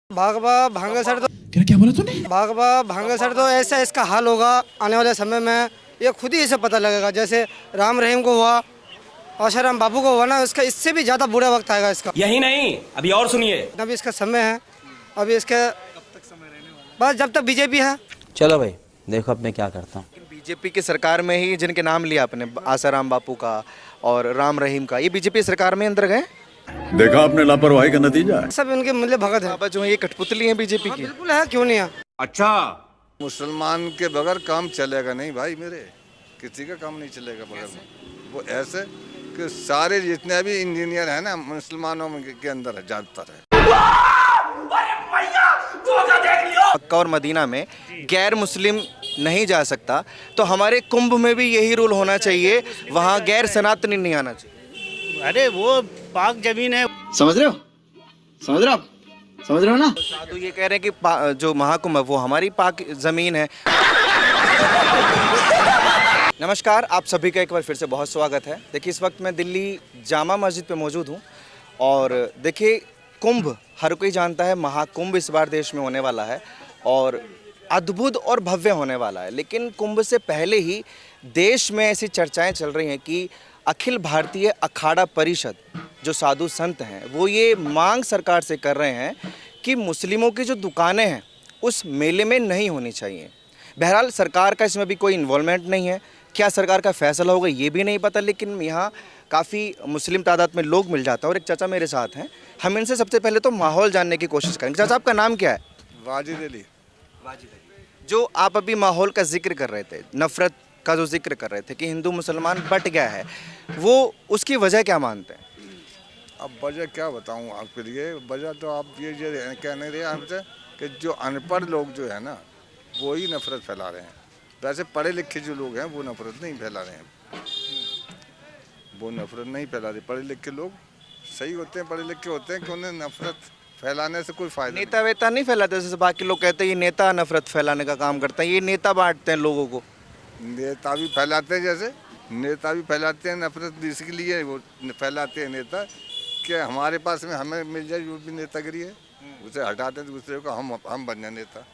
भागवा भांगे सर तो क्या बोला तूने? भागवा भांगे सर तो ऐसा इसका हाल होगा आने वाले समय में। ये खुद ही इसे पता लगेगा, जैसे राम रहीम को हुआ, आशाराम बापू को हुआ ना, इसका इससे भी ज़्यादा बुरा वक्त आएगा इसका। यही नहीं, अभी और सुनिए। अभी इसका समय है, अभी इसके बस जब तक बीजेपी है। चलो भाई देखो अब मैं क्या करता हूँ। बीजेपी की सरकार में ही जिनके नाम लिया आपने, आसाराम बापू का और राम रहीम का, ये बीजेपी सरकार में अंदर गए। देखा आपने लापरवाही का नतीजा है। सब इनके मिले भगत है। बाबा जो है ये कठपुतली है बीजेपी की। बिल्कुल है, क्यों नहीं है। अच्छा, मुसलमान के बगैर काम चलेगा नहीं भाई मेरे, किसी का काम नहीं चलेगा बगैर। वो ऐसे कि सारे जितने भी इंजीनियर हैं ना मुसलमानों के अंदर है, ज़्यादातर है। मक्का और मदीना में गैर मुस्लिम नहीं जा सकता, तो हमारे कुंभ में भी यही रूल होना चाहिए, वहाँ गैर सनातनी नहीं आना चाहिए। अरे वो पाक जमीन है। समझ रहे हो? समझ रहे हो आप? समझ रहे हो ना? साधु ये कह रहे हैं कि जो महाकुंभ है वो हमारी पाक जमीन है। नमस्कार, आप सभी का एक बार फिर से बहुत स्वागत है। देखिए इस वक्त मैं दिल्ली जामा मस्जिद पे मौजूद हूँ और देखिए कुंभ हर कोई जानता है, महाकुंभ इस बार देश में होने वाला है और अद्भुत और भव्य होने वाला है। लेकिन कुंभ से पहले ही देश में ऐसी चर्चाएं चल रही हैं कि अखिल भारतीय अखाड़ा परिषद जो साधु संत हैं वो ये मांग सरकार से कर रहे हैं कि मुस्लिमों की जो दुकानें हैं उस मेले में नहीं होनी चाहिए। बहरहाल सरकार का इसमें भी कोई इन्वॉल्वमेंट नहीं है, क्या सरकार का फैसला होगा ये भी नहीं पता, लेकिन यहाँ काफ़ी मुस्लिम तादाद में लोग मिल जाते हैं और एक चाचा मेरे साथ हैं। हम इनसे सबसे पहले तो माहौल जानने की कोशिश करेंगे। चाचा आपका नाम क्या है? वाजिद अली। जो आप अभी माहौल का जिक्र कर रहे थे, नफ़रत का जो जिक्र कर रहे थे कि हिंदू मुसलमान बट गया है, वो उसकी वजह क्या मानते हैं? अब वजह क्या बताऊँ आपके लिए, वजह तो आप ये कहने रहे हमसे कि जो अनपढ़ लोग जो है ना वो ही नफरत फैला रहे हैं। वैसे पढ़े लिखे जो लोग हैं वो नफरत नहीं फैला रहे हैं, वो नफरत नहीं फैला रहे। पढ़े लिखे लोग सही होते हैं, पढ़े लिखे होते हैं कि उन्हें नफरत फैलाने से कोई फायदा नेता वेता नहीं फैलाते, जैसे बाकी लोग कहते हैं ये नेता नफरत फैलाने का काम करते हैं, ये नेता बांटते हैं लोगों को। नहीं। नेता भी फैलाते हैं, जैसे नेता भी फैलाते हैं नफरत, इसके लिए वो फैलाते हैं नेता कि हमारे पास में हमें मिल जाए जो भी नेतागिरी है उसे हटाते हैं दूसरे को, हम बन जाए नेता।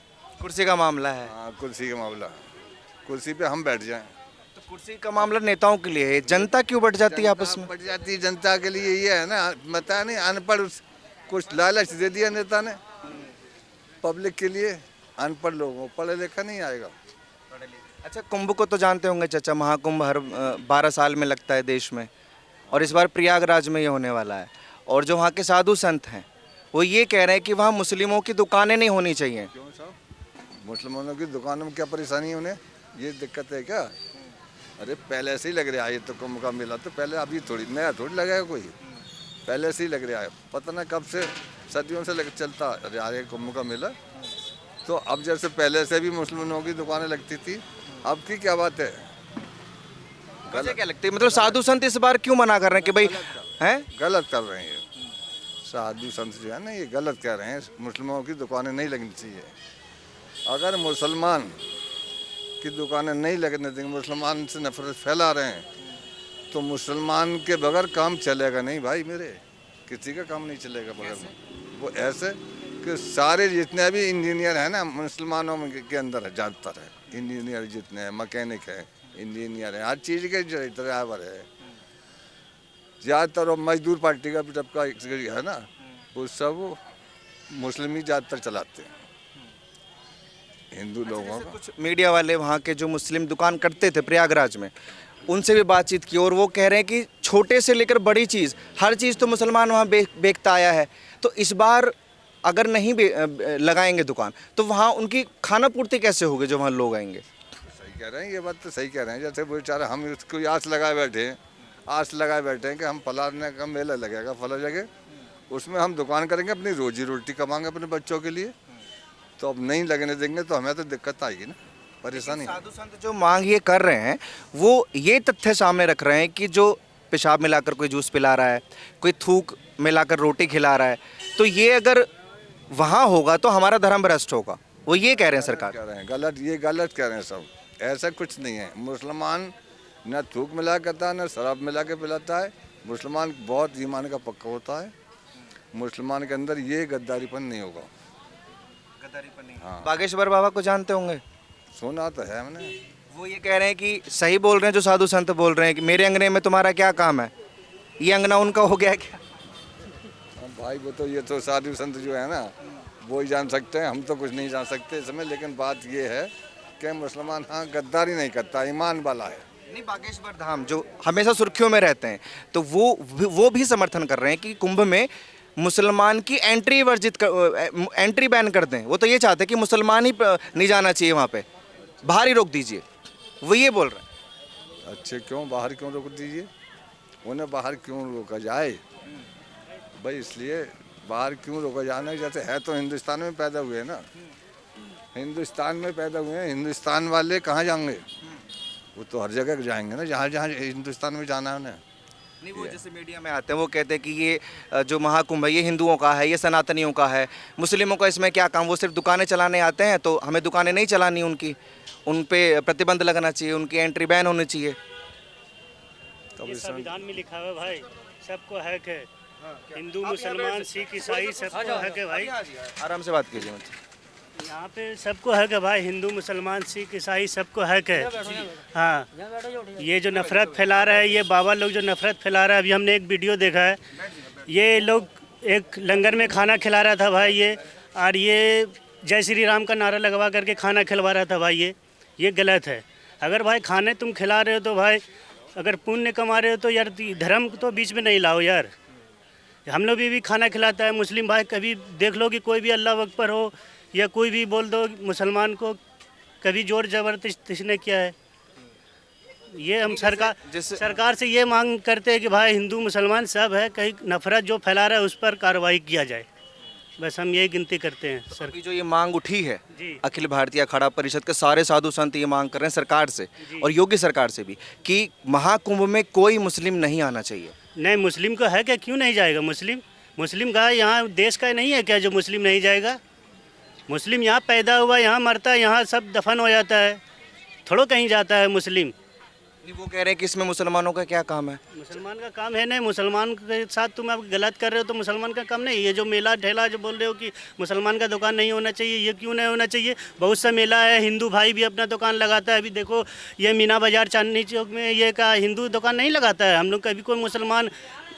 कुर्सी का मामला है। हाँ, कुर्सी का मामला, कुर्सी पे हम बैठ जाएं। तो कुर्सी का मामला नेताओं के लिए है, जनता क्यों बट जाती है आपस में? बढ़ जाती है जनता के लिए, ये है ना, पता नहीं अनपढ़ कुछ लालच दे दिया नेता ने पब्लिक के लिए, अनपढ़ लोगों को पढ़ा लिखा नहीं आएगा। अच्छा, कुंभ को तो जानते होंगे चाचा, महाकुंभ हर 12 साल में लगता है देश में और इस बार प्रयागराज में ये होने वाला है। और जो वहाँ के साधु संत हैं वो ये कह रहे हैं कि वहाँ मुस्लिमों की दुकानें नहीं होनी चाहिए। क्यों साहब, मुसलमानों की दुकानों में क्या परेशानी है उन्हें, ये दिक्कत है क्या? अरे पहले से ही लग रहा है, ये तो कुंभ का मेला तो पहले, अभी थोड़ी नया थोड़ी लगाया कोई, पहले से ही लग रहा है। पता ना कब से, सदियों से चलता आ रहा कुंभ का मेला। तो अब जैसे पहले से भी मुसलमानों की दुकानें लगती थी, अब की क्या बात है? मुझे क्या लगता है, मतलब साधु संत इस बार क्यों मना कर रहे हैं कि भाई हैं? गलत कर रहे हैं ये साधु संत जो है ना, ये गलत कह रहे हैं, मुसलमानों की दुकानें नहीं लगनी चाहिए। अगर मुसलमान की दुकानें नहीं लगने देंगे, मुसलमान से नफरत फैला रहे हैं, तो मुसलमान के बगैर काम चलेगा नहीं भाई मेरे, किसी का काम नहीं चलेगा बगैर। वो ऐसे कि सारे जितने भी इंजीनियर हैं ना मुसलमानों के अंदर है, ज़्यादातर है इंजीनियर, जितने हैं मैकेनिक है, इंजीनियर है, हर चीज़ के ड्राइवर है ज़्यादातर। और मजदूर पार्टी का भी सबका है ना, वो सब मुस्लिम ही ज़्यादातर चलाते हैं, हिंदू लोगों का। कुछ मीडिया वाले वहाँ के जो मुस्लिम दुकान करते थे प्रयागराज में, उनसे भी बातचीत की और वो कह रहे हैं कि छोटे से लेकर बड़ी चीज़, हर चीज़ तो मुसलमान वहाँ बेचता आया है, तो इस बार अगर नहीं लगाएंगे दुकान तो वहाँ उनकी खाना पूर्ति कैसे होगी जो वहाँ लोग आएंगे? सही कह रहे हैं, ये बात तो सही कह रहे हैं। जैसे वो बेचारा, हम उसको आस लगाए बैठे हैं, आस लगाए बैठे हैं कि हम फलाने का मेला लगेगा फला जगह, उसमें हम दुकान करेंगे, अपनी रोजी रोटी कमाएंगे अपने बच्चों के लिए। तो अब नहीं लगने देंगे तो हमें तो दिक्कत आएगी ना, परेशानी। साधु संत जो मांग ये कर रहे हैं वो ये तथ्य सामने रख रहे हैं कि जो पेशाब मिलाकर कोई जूस पिला रहा है, कोई थूक मिलाकर रोटी खिला रहा है, तो ये अगर वहाँ होगा तो हमारा धर्म भ्रष्ट होगा, वो ये कह रहे हैं सरकार। कह रहे हैं गलत, ये गलत कह रहे हैं सब, ऐसा कुछ नहीं है। मुसलमान न थूक मिला करता है, न शराब मिला के पिलाता है। मुसलमान बहुत ईमान का पक्का होता है, मुसलमान के अंदर ये गद्दारीपन नहीं होगा। ईमानदारी पर नहीं। हाँ। बागेश्वर बाबा को जानते होंगे, सुना तो है मैंने। वो ये कह रहे हैं कि सही बोल रहे हैं जो साधु संत बोल रहे हैं कि मेरे अंगने में तुम्हारा क्या काम है, ये अंगना उनका हो गया क्या? अब भाई वो तो ये तो साधु संत जो है ना वो ही जान सकते हैं, हम तो कुछ नहीं जान सकते इसमें। लेकिन बात ये है कि मुसलमान हाँ गद्दारी नहीं करता, ईमान वाला है। नहीं, बागेश्वर धाम जो हमेशा सुर्खियों में रहते हैं तो वो भी समर्थन कर रहे हैं कि कुंभ में मुसलमान की एंट्री बैन कर दें। वो तो ये चाहते हैं कि मुसलमान ही नहीं जाना चाहिए वहाँ पे, बाहर ही रोक दीजिए, वो ये बोल रहे हैं। अच्छे क्यों बाहर क्यों रोक दीजिए, उन्हें बाहर क्यों रोका जाए भाई? इसलिए बाहर क्यों रोका जाना, जैसे है तो हिंदुस्तान में पैदा हुए हैं ना, हिंदुस्तान में पैदा हुए हैं। हिंदुस्तान वाले कहाँ जाएंगे? वो तो हर जगह जाएंगे ना जहाँ जहाँ हिंदुस्तान में जाना है उन्हें। नहीं, वो जैसे मीडिया में आते हैं वो कहते हैं कि ये जो महाकुंभ है ये हिंदुओं का है, ये सनातनियों का है, मुस्लिमों का इसमें क्या काम? वो सिर्फ दुकानें चलाने आते हैं, तो हमें दुकानें नहीं चलानी, उनकी उन पे प्रतिबंध लगना चाहिए, उनकी एंट्री बैन होनी चाहिए। ये संविधान में लिखा हुआ है भाई, सबको हक है, हिंदू मुसलमान सिख ईसाई सबको हक है भाई। आराम से बात कीजिए मुझसे। यहाँ पे सबको हक है भाई, हिंदू मुसलमान सिख ईसाई सबको हक है। हाँ, ये जो नफरत फैला रहा है, ये बाबा लोग जो नफरत फैला रहा है, अभी हमने एक वीडियो देखा है, ये लोग एक लंगर में खाना खिला रहा था भाई ये, और ये जय श्री राम का नारा लगवा करके खाना खिलवा रहा था भाई, ये गलत है। अगर भाई खाने तुम खिला रहे हो तो भाई अगर पुण्य कमा रहे हो तो यार धर्म तो बीच में नहीं लाओ यार। हम लोग भी खाना खिलाता है मुस्लिम भाई, कभी देख लो कि कोई भी अल्लाह अकबर हो या कोई भी बोल दो मुसलमान को, कभी जोर जबरदस्ती किसने किया है? ये हम सरकार से ये मांग करते हैं कि भाई हिंदू मुसलमान सब है, कहीं नफरत जो फैला रहा है उस पर कार्रवाई किया जाए, बस हम यही गिनती करते हैं सर। अभी जो ये मांग उठी है जी। अखिल भारतीय अखाड़ा परिषद के सारे साधु संत ये मांग कर रहे हैं सरकार से और योगी सरकार से भी कि महाकुंभ में कोई मुस्लिम नहीं आना चाहिए। नहीं, मुस्लिम को है क्या, क्यों नहीं जाएगा? मुस्लिम का यहाँ देश का नहीं है क्या जो मुस्लिम नहीं जाएगा? मुस्लिम यहाँ पैदा हुआ, यहाँ मरता है, यहाँ सब दफन हो जाता है, थोड़ा कहीं जाता है मुस्लिम। नहीं, वो कह रहे हैं कि इसमें मुसलमानों का क्या काम है? मुसलमान का काम है नहीं, मुसलमान के साथ तुम अब गलत कर रहे हो तो मुसलमान का काम नहीं। ये जो मेला ठेला जो बोल रहे हो कि मुसलमान का दुकान नहीं होना चाहिए, ये क्यों नहीं होना चाहिए? बहुत सा मेला है, हिंदू भाई भी अपना दुकान लगाता है। अभी देखो ये मीना बाज़ार चांदनी चौक में ये का हिंदू दुकान नहीं लगाता है। हम लोग कभी कोई मुसलमान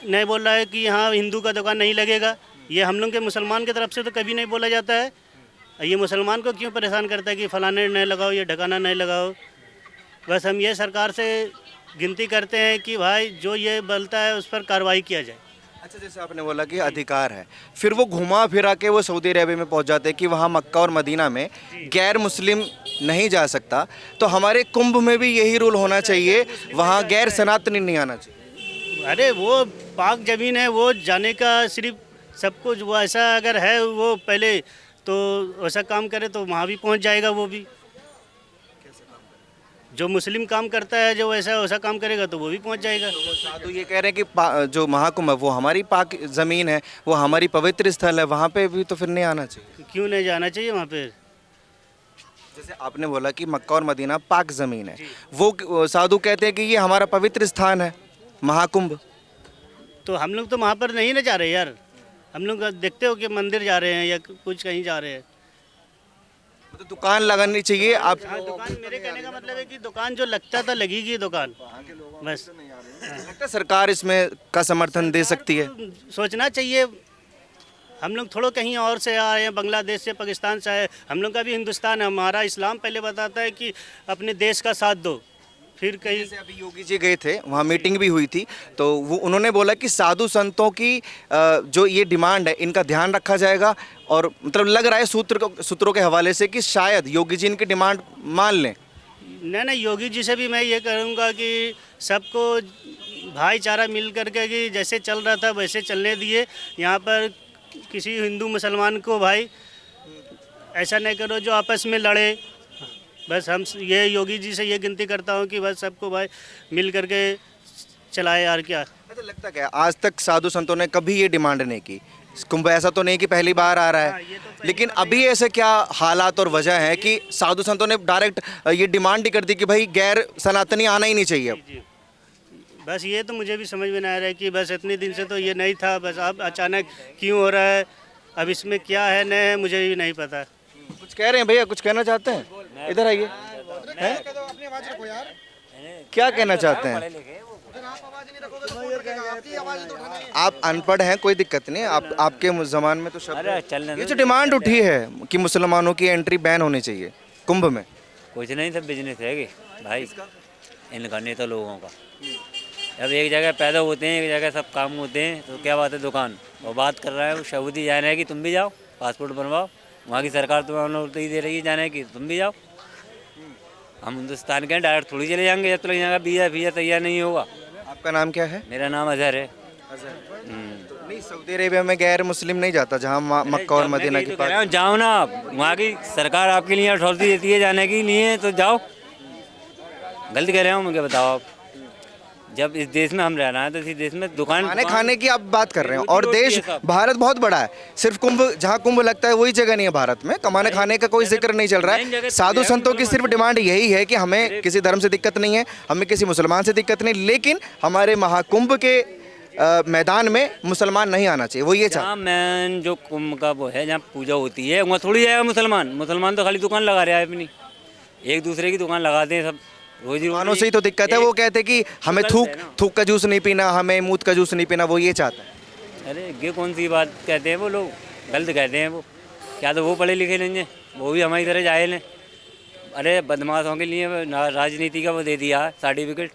नहीं बोल रहा है कि यहाँ हिंदू का दुकान नहीं लगेगा, ये हम लोग के मुसलमान की तरफ से तो कभी नहीं बोला जाता है। ये मुसलमान को क्यों परेशान करता है कि फलाने नहीं लगाओ, ये ढकाना नहीं लगाओ? बस हम ये सरकार से गिनती करते हैं कि भाई जो ये बोलता है उस पर कार्रवाई किया जाए। अच्छा, जैसे आपने बोला कि अधिकार है, फिर वो घुमा फिरा के वो सऊदी अरेबिया में पहुंच जाते हैं कि वहाँ मक्का और मदीना में गैर मुस्लिम नहीं जा सकता, तो हमारे कुंभ में भी यही रूल होना चाहिए, वहाँ गैर सनातनी नहीं आना चाहिए। अरे वो पाक ज़मीन है, वो जाने का सिर्फ सब कुछ, वो ऐसा अगर है वो पहले तो वैसा काम करे तो वहाँ भी पहुँच जाएगा। वो भी जो मुस्लिम काम करता है, जो वैसा काम करेगा तो वो भी पहुँच जाएगा। साधु ये कह रहे हैं कि जो महाकुंभ है वो हमारी पाक ज़मीन है, वो हमारी पवित्र स्थल है, वहाँ पे भी तो फिर नहीं आना चाहिए। क्यों नहीं जाना चाहिए वहाँ पे? जैसे आपने बोला कि मक्का और मदीना पाक ज़मीन है, वो साधु कहते हैं कि ये हमारा पवित्र स्थान है महाकुंभ। तो हम लोग तो वहाँ पर नहीं ना जा रहे यार, हम लोग देखते हो कि मंदिर जा रहे हैं या कुछ कहीं जा रहे हैं। तो दुकान लगानी चाहिए आप। हाँ, दुकान, मेरे कहने का मतलब है कि दुकान जो लगता था लगेगी दुकान, बस। लगता है सरकार इसमें का समर्थन दे सकती है? सोचना चाहिए। हम लोग थोड़ा कहीं और से आए हैं, बांग्लादेश से, पाकिस्तान से आए, हम लोग का भी हिंदुस्तान है। हमारा इस्लाम पहले बताता है कि अपने देश का साथ दो, फिर कहीं। जैसे अभी योगी जी गए थे, वहाँ मीटिंग भी हुई थी, तो वो उन्होंने बोला कि साधु संतों की जो ये डिमांड है इनका ध्यान रखा जाएगा, और मतलब लग रहा है सूत्रों के हवाले से कि शायद योगी जी इनकी डिमांड मान लें। नहीं, योगी जी से भी मैं ये कहूँगा कि सबको भाईचारा मिल करके कि जैसे चल रहा था वैसे चलने दिए। यहाँ पर किसी हिंदू मुसलमान को भाई ऐसा नहीं करो जो आपस में लड़े। बस हम ये योगी जी से ये गिनती करता हूँ कि बस सबको भाई मिल करके चलाए यार। क्या अच्छा लगता क्या आज तक साधु संतों ने कभी ये डिमांड नहीं की? कुंभ ऐसा तो नहीं कि पहली बार आ रहा है, लेकिन अभी ऐसे क्या हालात और वजह है कि साधु संतों ने डायरेक्ट ये डिमांड ही कर दी कि भाई गैर सनातनी आना ही नहीं चाहिए? जी, बस ये तो मुझे भी समझ में नहीं आ रहा है कि बस इतने दिन से तो ये नहीं था, बस अब अचानक क्यों हो रहा है, अब इसमें क्या है नहीं है मुझे भी नहीं पता। कुछ कह रहे हैं भैया, कुछ कहना चाहते हैं? इधर आइए। हैं? क्या कहना चाहते हैं? आप अनपढ़ हैं, कोई दिक्कत नहीं, आपके जमान में तो शब्द ये जो डिमांड उठी है कि मुसलमानों की एंट्री बैन होनी चाहिए कुंभ में, कुछ नहीं, सब बिजनेस है कि भाई इनका नेता लोगों का। अब एक जगह पैदा होते हैं, एक जगह सब काम होते हैं, तो क्या बात है दुकान और बात कर रहा है वो सऊदी जाना है कि तुम भी जाओ पासपोर्ट बनवाओ, वहाँ की सरकार तुम्हें अनुमति दे रही है जाने की, तुम भी जाओ। हम हिंदुस्तान के डायरेक्ट थोड़ी चले जाएंगे जब तक यहाँ वीज़ा तैयार नहीं होगा। आपका नाम क्या है? मेरा नाम अजहर है। नहीं, सऊदी अरेबिया में गैर मुस्लिम नहीं जाता, जहाँ मक्का और मदीना की बात। जाओ ना आप, वहाँ की सरकार आपके लिए अथॉरिटी देती है जाने के लिए, तो जाओ। गलत कह रहे हो मुझे बताओ आप? जब इस देश में हम रह रहे हैं तो इस देश में दुकान खाने की आप बात कर रहे हैं, और देश भारत बहुत बड़ा है, सिर्फ कुंभ जहाँ कुंभ लगता है वही जगह नहीं है भारत में, कमाने खाने का कोई जिक्र नहीं चल रहा है। साधु संतों की सिर्फ डिमांड यही है कि हमें किसी धर्म से दिक्कत नहीं है, हमें किसी मुसलमान से दिक्कत नहीं, लेकिन हमारे महाकुंभ के मैदान में मुसलमान नहीं आना चाहिए, वो ये चाहते हैं। मैन जो कुंभ का वो है जहाँ पूजा होती है वहाँ थोड़ी जाएगा मुसलमान तो खाली दुकान लगा रहा है अपनी, एक दूसरे की दुकान लगाते हैं सब, रोजी मानो से ही तो दिक्कत है। वो कहते हैं कि हमें थूक का जूस नहीं पीना, हमें मूत का जूस नहीं पीना, वो ये चाहते हैं। अरे ये कौन सी बात कहते हैं वो लोग, गलत कहते हैं वो। क्या तो वो पढ़े लिखे नहीं हैं, वो भी हमारी तरह जाहिल हैं। अरे बदमाशों के लिए राजनीति का वो दे दिया सर्टिफिकेट,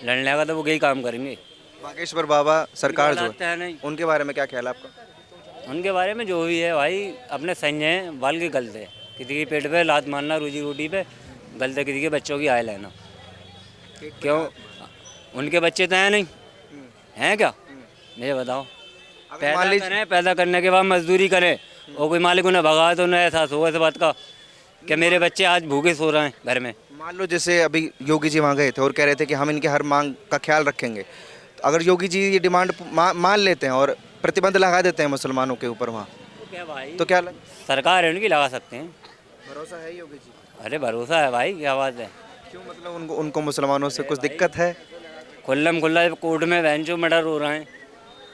लड़ने का तो वो यही काम करेंगे। बागेश्वर बाबा सरकार जो है नहीं, उनके बारे में क्या ख्याल है आपका? उनके बारे में जो भी है भाई अपने सही हैं, बाल के गलत है, किसी के पेट पे लात मारना रोजी रोटी पे गलत है, किसी के बच्चों की आय लेना। क्यों? उनके बच्चे तो हैं नहीं, हैं क्या? मुझे बताओ। पैदा करने के बाद मजदूरी करें और कोई मालिक उन्हें भगा तो उन्हें एहसास होगा इस बात का कि मेरे बच्चे आज भूखे सो रहे हैं घर में। मान लो जैसे अभी योगी जी वहाँ गए थे और कह रहे थे कि हम इनके हर मांग का ख्याल रखेंगे, तो अगर योगी जी ये डिमांड मान लेते हैं और प्रतिबंध लगा देते हैं मुसलमानों के ऊपर वहाँ, तो क्या सरकार है उनकी लगा सकते हैं। भरोसा है योगी जी? अरे भरोसा है भाई, क्या बात है। क्यों, मतलब उनको मुसलमानों से कुछ दिक्कत है? खुल्ला कोर्ट में बेंचों मर्डर हो रहे हैं,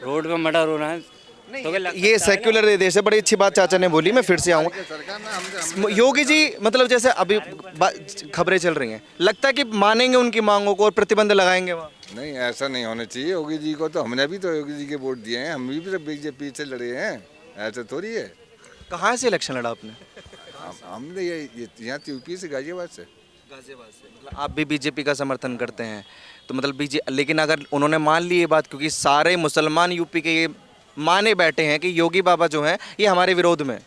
रोड पे मर्डर हो रहे हैं, तो ये सेक्युलर देश है। बड़ी अच्छी बात चाचा ने बोली, मैं फिर से आऊँगा। योगी जी मतलब जैसे अभी खबरें चल रही हैं, लगता है कि मानेंगे उनकी मांगों को और प्रतिबंध लगाएंगे वहाँ? नहीं, ऐसा नहीं होना चाहिए। योगी जी को तो हमने भी तो योगी जी के वोट दिए हैं, हम भी बीजेपी से लड़े हैं, ऐसा थोड़ी है। कहाँ से इलेक्शन लड़ा आपने? हमने ये यहाँ यूपी से, गाजियाबाद से। मतलब आप भी बीजेपी का समर्थन करते हैं, तो मतलब लेकिन अगर उन्होंने मान ली ये बात, क्योंकि सारे मुसलमान यूपी के ये माने बैठे हैं कि योगी बाबा जो हैं ये हमारे विरोध में,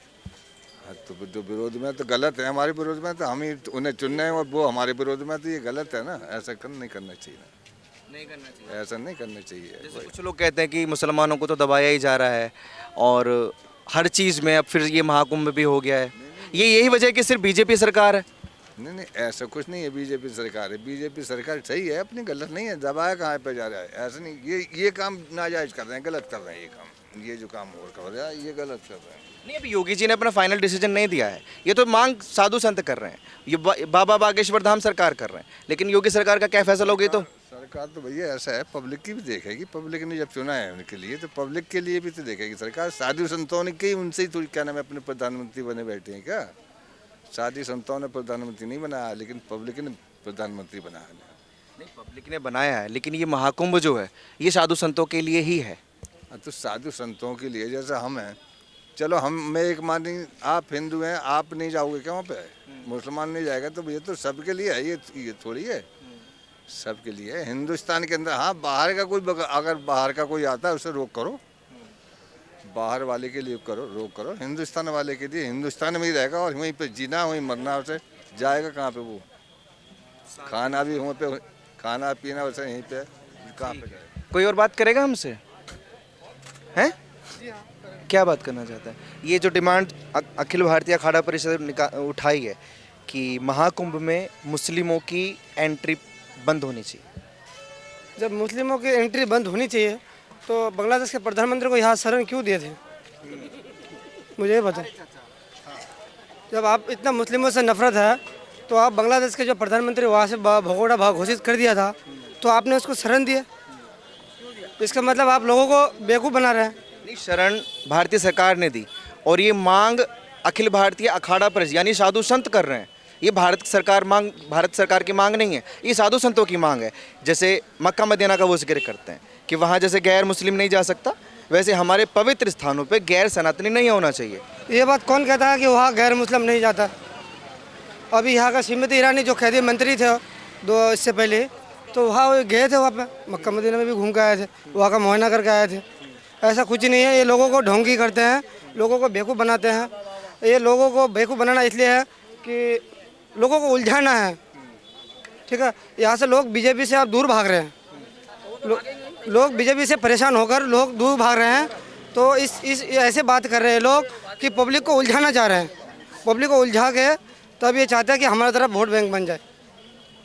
तो जो विरोध में तो गलत है, हमारे विरोध में तो हम ही उन्हें चुनने हैं और वो हमारे विरोध में, तो ये गलत है ना, ऐसा नहीं करना चाहिए ना, नहीं करना चाहिए, ऐसा नहीं करना चाहिए। कुछ लोग कहते हैं कि मुसलमानों को तो दबाया ही जा रहा है और हर चीज़ में अब फिर ये महाकुंभ भी हो गया है, ये यही वजह है कि सिर्फ बीजेपी सरकार है? नहीं, ऐसा कुछ नहीं है, बीजेपी सरकार है, बीजेपी सरकार सही है, अपनी गलत नहीं है, दबाया कहाँ पे जा रहा है, ऐसा नहीं। ये काम नाजायज कर रहे हैं, गलत कर रहे हैं, ये काम, ये जो काम और कर रहा है ये गलत कर रहे हैं। नहीं, अभी योगी जी ने अपना फाइनल डिसीजन नहीं दिया है, ये तो मांग साधु संत कर रहे हैं, ये बाबा बागेश्वर धाम सरकार कर रहे हैं, लेकिन योगी सरकार का क्या फैसला होगा? तो सरकार तो भैया ऐसा है, पब्लिक की भी देखेगी, पब्लिक ने जब चुना है उनके लिए तो पब्लिक के लिए भी तो देखेगी सरकार। साधु संतों ने की, उनसे ही थोड़ी क्या नाम है अपने प्रधानमंत्री बने बैठे हैं क्या? साधु संतों ने प्रधानमंत्री नहीं बनाया, लेकिन पब्लिक ने प्रधानमंत्री बनाया। नहीं, पब्लिक ने बनाया है, लेकिन ये महाकुंभ जो है ये साधु संतों के लिए ही है। तो साधु संतों के लिए, जैसा हम हैं, चलो मैं एक मानी, आप हिंदू हैं, आप नहीं जाओगे क्या वहाँ पे? मुसलमान नहीं जाएगा, तो ये तो सबके लिए है, ये थोड़ी है, सबके लिए है हिंदुस्तान के अंदर। हाँ, बाहर का कोई अगर बाहर का कोई आता है उसे रोक करो, बाहर वाले के लिए करो, रोक करो, हिंदुस्तान वाले के लिए हिंदुस्तान में ही रहेगा और वहीं पे जीना, वहीं मरना, उसे जाएगा कहाँ पे? वो खाना भी वहाँ पे, खाना पीना वैसे यहीं पे, कहाँ पे जाएगा? कोई और बात करेगा हमसे? हैं? क्या बात करना चाहता है? ये जो डिमांड अखिल भारतीय अखाड़ा परिषद ने उठाई है कि महाकुंभ में मुस्लिमों की एंट्री बंद होनी चाहिए। जब मुस्लिमों की एंट्री बंद होनी चाहिए तो बांग्लादेश के प्रधानमंत्री को यहाँ शरण क्यों दिए थे, मुझे बताओ। जब आप इतना मुस्लिमों से नफरत है तो आप बांग्लादेश के जो प्रधानमंत्री वहाँ से भगोड़ा भाग घोषित कर दिया था, तो आपने उसको शरण दिया, इसका मतलब आप लोगों को बेवकूफ़ बना रहे हैं। नहीं, शरण भारतीय सरकार ने दी और ये मांग अखिल भारतीय अखाड़ा परिषद यानी साधु संत कर रहे हैं। ये भारत सरकार की मांग नहीं है, ये साधु संतों की मांग है। जैसे मक्का मदीना का वो जिक्र करते हैं कि वहाँ जैसे गैर मुस्लिम नहीं जा सकता, वैसे हमारे पवित्र स्थानों पे गैर सनातनी नहीं होना चाहिए। ये बात कौन कहता है कि वहाँ गैर मुस्लिम नहीं जाता? अभी यहाँ का श्रीमती ईरानी जो कैदी मंत्री थे इससे पहले, तो वहाँ वो गए थे, वहाँ पे मक्का मदीना में भी घूम के आए थे, वहाँ का मुआयना करके आए थे। ऐसा कुछ नहीं है, ये लोगों को ढोंगी करते हैं, लोगों को बेवकूफ़ बनाते हैं। ये लोगों को बेवकूफ़ बनाना इसलिए है कि लोगों को उलझाना है, ठीक है। यहाँ से लोग बीजेपी से अब दूर भाग रहे हैं, लोग बीजेपी से परेशान होकर लोग दूर भाग रहे हैं। तो इस ऐसे बात कर रहे हैं लोग कि पब्लिक को उलझाना चाह रहे हैं, पब्लिक को उलझा के तब ये चाहते हैं कि हमारी तरफ वोट बैंक बन जाए।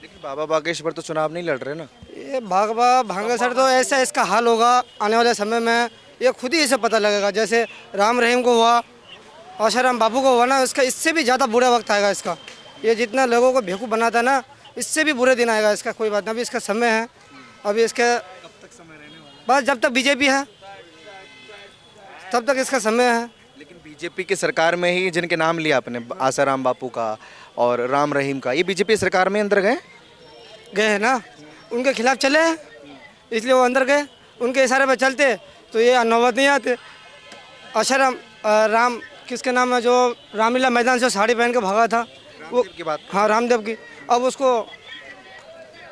लेकिन बाबा बागेश्वर तो चुनाव नहीं लड़ रहे ना। ये भागेश्वर तो ऐसा इसका हाल होगा आने वाले समय में, ये खुद ही इसे पता लगेगा। जैसे राम रहीम को हुआ, आशाराम बापू को हुआ ना, इसका इससे भी ज़्यादा बुरा वक्त आएगा इसका। ये जितना लोगों को बेवकूफ़ बनाता ना, इससे भी बुरे दिन आएगा इसका। कोई बात नहीं, अभी इसका समय है, अभी इसके बस जब तक बीजेपी है तब तक इसका समय है। लेकिन बीजेपी की सरकार में ही जिनके नाम लिया आपने, आसाराम बापू का और राम रहीम का, ये बीजेपी सरकार में अंदर गए हैं ना, उनके खिलाफ चले हैं इसलिए वो अंदर गए। उनके इशारे पर चलते तो ये नौबत नहीं आते। आशाराम राम किसके नाम है, जो रामलीला मैदान से साड़ी पहन के भागा था, वो की बात। हाँ, रामदेव की। अब उसको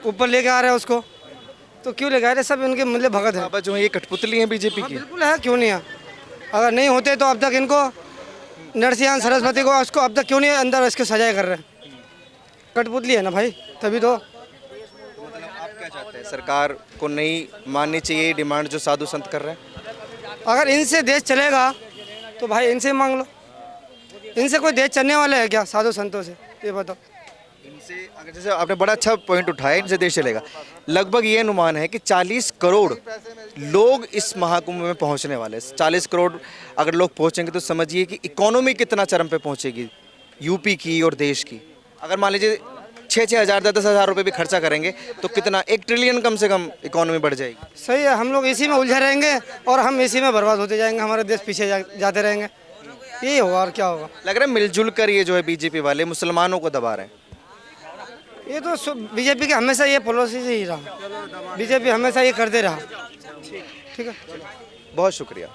ऊपर लेके आ रहे हैं उसको, तो क्यों लेके आ रहे? सब इनके मिले भगत है। बाबा जो है ये कठपुतली हैं बीजेपी की। बिल्कुल है, क्यों नहीं है? अगर नहीं होते तो अब तक इनको नरसिंह सरस्वती को उसको अब तक क्यों नहीं अंदर इसके सजाए कर रहे हैं? कठपुतली है ना भाई, तभी तो। मतलब आप क्या चाहते हैं, सरकार को नहीं माननी चाहिए डिमांड जो साधु संत कर रहे हैं? अगर इनसे देश चलेगा तो भाई इनसे मांग लो। इनसे कोई देश चलने वाला है क्या साधु संतों से? ये बताओ। इनसे अगर जैसे आपने बड़ा अच्छा पॉइंट उठाया, इनसे देश चलेगा। लगभग ये अनुमान है कि 40 करोड़ लोग इस महाकुंभ में पहुंचने वाले हैं। 40 करोड़ अगर लोग पहुंचेंगे तो समझिए कि इकोनॉमी कितना चरम पे पहुंचेगी यूपी की और देश की। अगर मान लीजिए 6-6 हज़ार 10-10 हज़ार रुपये भी खर्चा करेंगे तो कितना, 1 ट्रिलियन कम से कम इकोनॉमी बढ़ जाएगी। सही है, हम लोग इसी में उलझे रहेंगे और हम इसी में बर्बाद होते जाएंगे, हमारे देश पीछे जाते रहेंगे। यही होगा और क्या होगा। लग रहा है मिलजुल कर ये जो है बीजेपी वाले मुसलमानों को दबा रहे हैं। ये तो बीजेपी के हमेशा ये पॉलिसी से ही रहा, बीजेपी हमेशा ये करते रहा। ठीक है, बहुत शुक्रिया।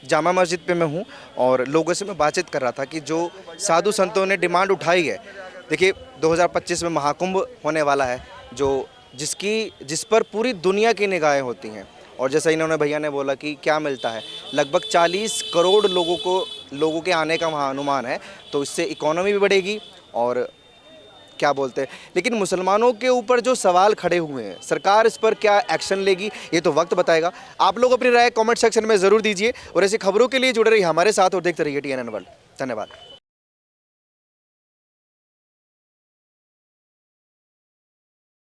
जामा मस्जिद पे मैं हूँ और लोगों से मैं बातचीत कर रहा था कि जो साधु संतों ने डिमांड उठाई है, देखिए 2025 में महाकुंभ होने वाला है, जिस पर पूरी दुनिया की निगाहें होती हैं। और जैसा इन्होंने भैया ने बोला कि क्या मिलता है, लगभग 40 करोड़ लोगों के आने का वहाँ अनुमान है, तो इससे इकोनॉमी भी बढ़ेगी और क्या बोलते हैं। लेकिन मुसलमानों के ऊपर जो सवाल खड़े हुए हैं, सरकार इस पर क्या एक्शन लेगी ये तो वक्त बताएगा। आप लोग अपनी राय कमेंट सेक्शन में ज़रूर दीजिए और ऐसी खबरों के लिए जुड़े रहिए हमारे साथ और देखते रहिए TNN वर्ल्ड। धन्यवाद।